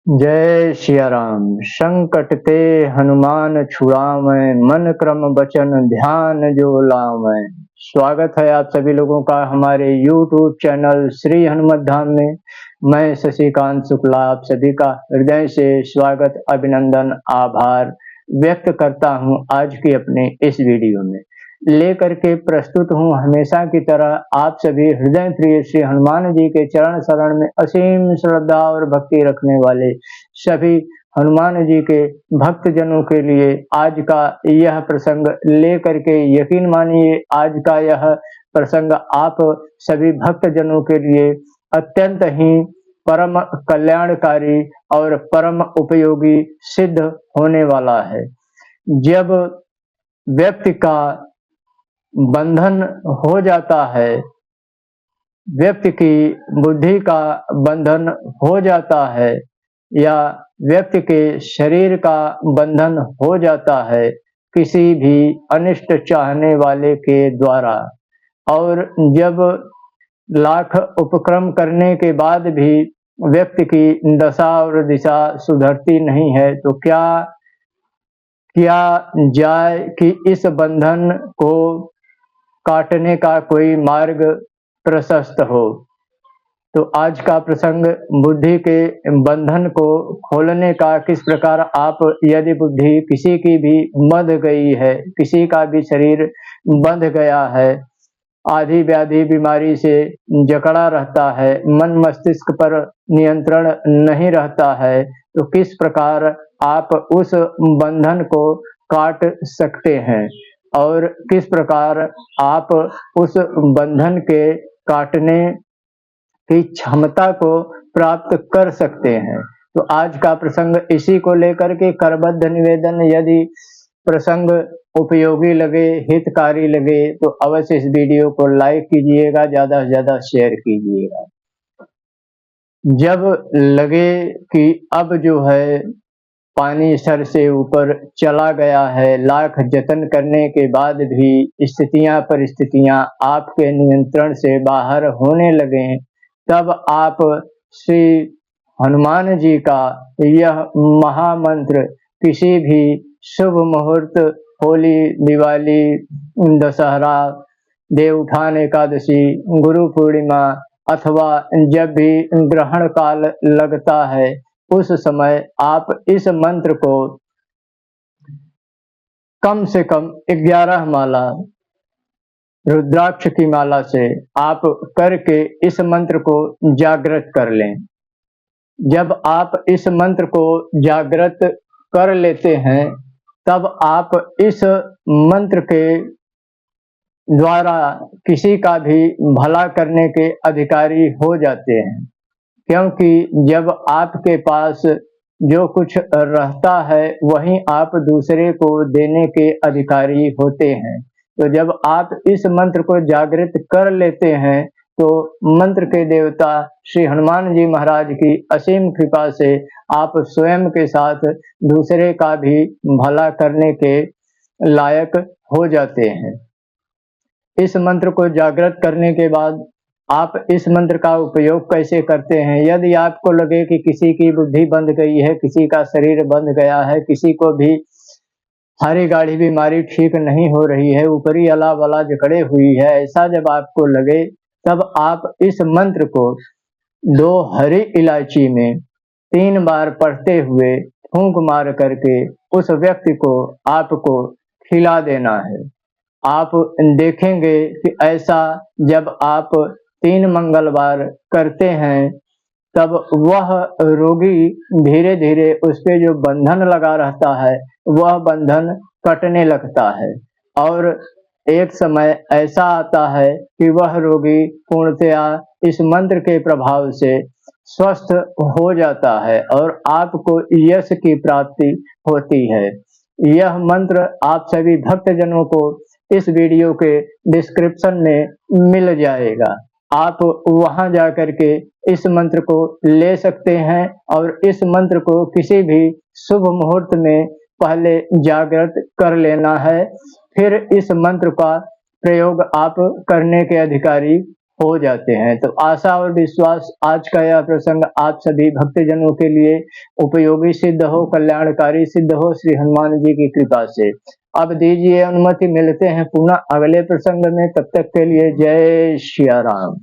जय सिया राम। संकट ते हनुमान छुड़ावै, मन क्रम वचन ध्यान जो लावै। स्वागत है आप सभी लोगों का हमारे YouTube चैनल श्री हनुमत धाम में। मैं शशिकांत शुक्ला आप सभी का हृदय से स्वागत, अभिनंदन, आभार व्यक्त करता हूं। आज की अपने इस वीडियो में लेकर के प्रस्तुत हूं हमेशा की तरह आप सभी हृदय प्रिय श्री हनुमान जी के चरण शरण में असीम श्रद्धा और भक्ति रखने वाले सभी हनुमान जी के भक्त जनों के लिए आज का यह प्रसंग लेकर के यकीन मानिए आज का यह प्रसंग आप सभी भक्त जनों के लिए अत्यंत ही परम कल्याणकारी और परम उपयोगी सिद्ध होने वाला है। जब व्यक्ति का बंधन हो जाता है, व्यक्ति की बुद्धि का बंधन हो जाता है या व्यक्ति के शरीर का बंधन हो जाता है किसी भी अनिष्ट चाहने वाले के द्वारा, और जब लाख उपक्रम करने के बाद भी व्यक्ति की दशा और दिशा सुधरती नहीं है, तो क्या किया जाए कि इस बंधन को काटने का कोई मार्ग प्रशस्त हो। तो आज का प्रसंग बुद्धि के बंधन को खोलने का, किस प्रकार आप यदि बुद्धि किसी की भी बंध गई है, किसी का भी शरीर बंध गया है, आधी व्याधि बीमारी से जकड़ा रहता है, मन मस्तिष्क पर नियंत्रण नहीं रहता है, तो किस प्रकार आप उस बंधन को काट सकते हैं और किस प्रकार आप उस बंधन के काटने की क्षमता को प्राप्त कर सकते हैं। तो आज का प्रसंग इसी को लेकर के करबद्ध निवेदन, यदि प्रसंग उपयोगी लगे, हितकारी लगे तो अवश्य इस वीडियो को लाइक कीजिएगा, ज्यादा से ज्यादा शेयर कीजिएगा। जब लगे कि अब जो है पानी सर से ऊपर चला गया है, लाख जतन करने के बाद भी स्थितियां परिस्थितियां आपके नियंत्रण से बाहर होने लगे, तब आप श्री हनुमान जी का यह महामंत्र किसी भी शुभ मुहूर्त, होली, दिवाली, दशहरा, देवउठान एकादशी, गुरु पूर्णिमा अथवा जब भी ग्रहण काल लगता है, उस समय आप इस मंत्र को कम से कम 11 माला रुद्राक्ष की माला से आप करके इस मंत्र को जागृत कर लें। जब आप इस मंत्र को जागृत कर लेते हैं, तब आप इस मंत्र के द्वारा किसी का भी भला करने के अधिकारी हो जाते हैं, क्योंकि जब आपके पास जो कुछ रहता है वहीं आप दूसरे को देने के अधिकारी होते हैं। तो जब आप इस मंत्र को जागृत कर लेते हैं तो मंत्र के देवता श्री हनुमान जी महाराज की असीम कृपा से आप स्वयं के साथ दूसरे का भी भला करने के लायक हो जाते हैं। इस मंत्र को जागृत करने के बाद आप इस मंत्र का उपयोग कैसे करते हैं? यदि आपको लगे कि किसी की बुद्धि बंध गई है, किसी का शरीर बंध गया है, किसी को भी हारी गाढ़ी बीमारी ठीक नहीं हो रही है, ऊपरी अला बला जकड़े हुई है, ऐसा जब आपको लगे तब आप इस मंत्र को 2 हरी इलायची में 3 बार पढ़ते हुए फूंक मार करके उस व्यक्ति को आपको खिला देना है। आप देखेंगे कि ऐसा जब आप 3 मंगलवार करते हैं, तब वह रोगी धीरे धीरे उस पे जो बंधन लगा रहता है वह बंधन कटने लगता है, और एक समय ऐसा आता है कि वह रोगी पूर्णतया इस मंत्र के प्रभाव से स्वस्थ हो जाता है और आपको यश की प्राप्ति होती है। यह मंत्र आप सभी भक्त जनों को इस वीडियो के डिस्क्रिप्शन में मिल जाएगा। आप वहां जाकर के इस मंत्र को ले सकते हैं और इस मंत्र को किसी भी शुभ मुहूर्त में पहले जागृत कर लेना है, फिर इस मंत्र का प्रयोग आप करने के अधिकारी हो जाते हैं। तो आशा और विश्वास आज का यह प्रसंग आप सभी भक्तजनों के लिए उपयोगी सिद्ध हो, कल्याणकारी सिद्ध हो श्री हनुमान जी की कृपा से। अब दीजिए अनुमति, मिलते हैं पुनः अगले प्रसंग में, तब तक के लिए जय सिया राम।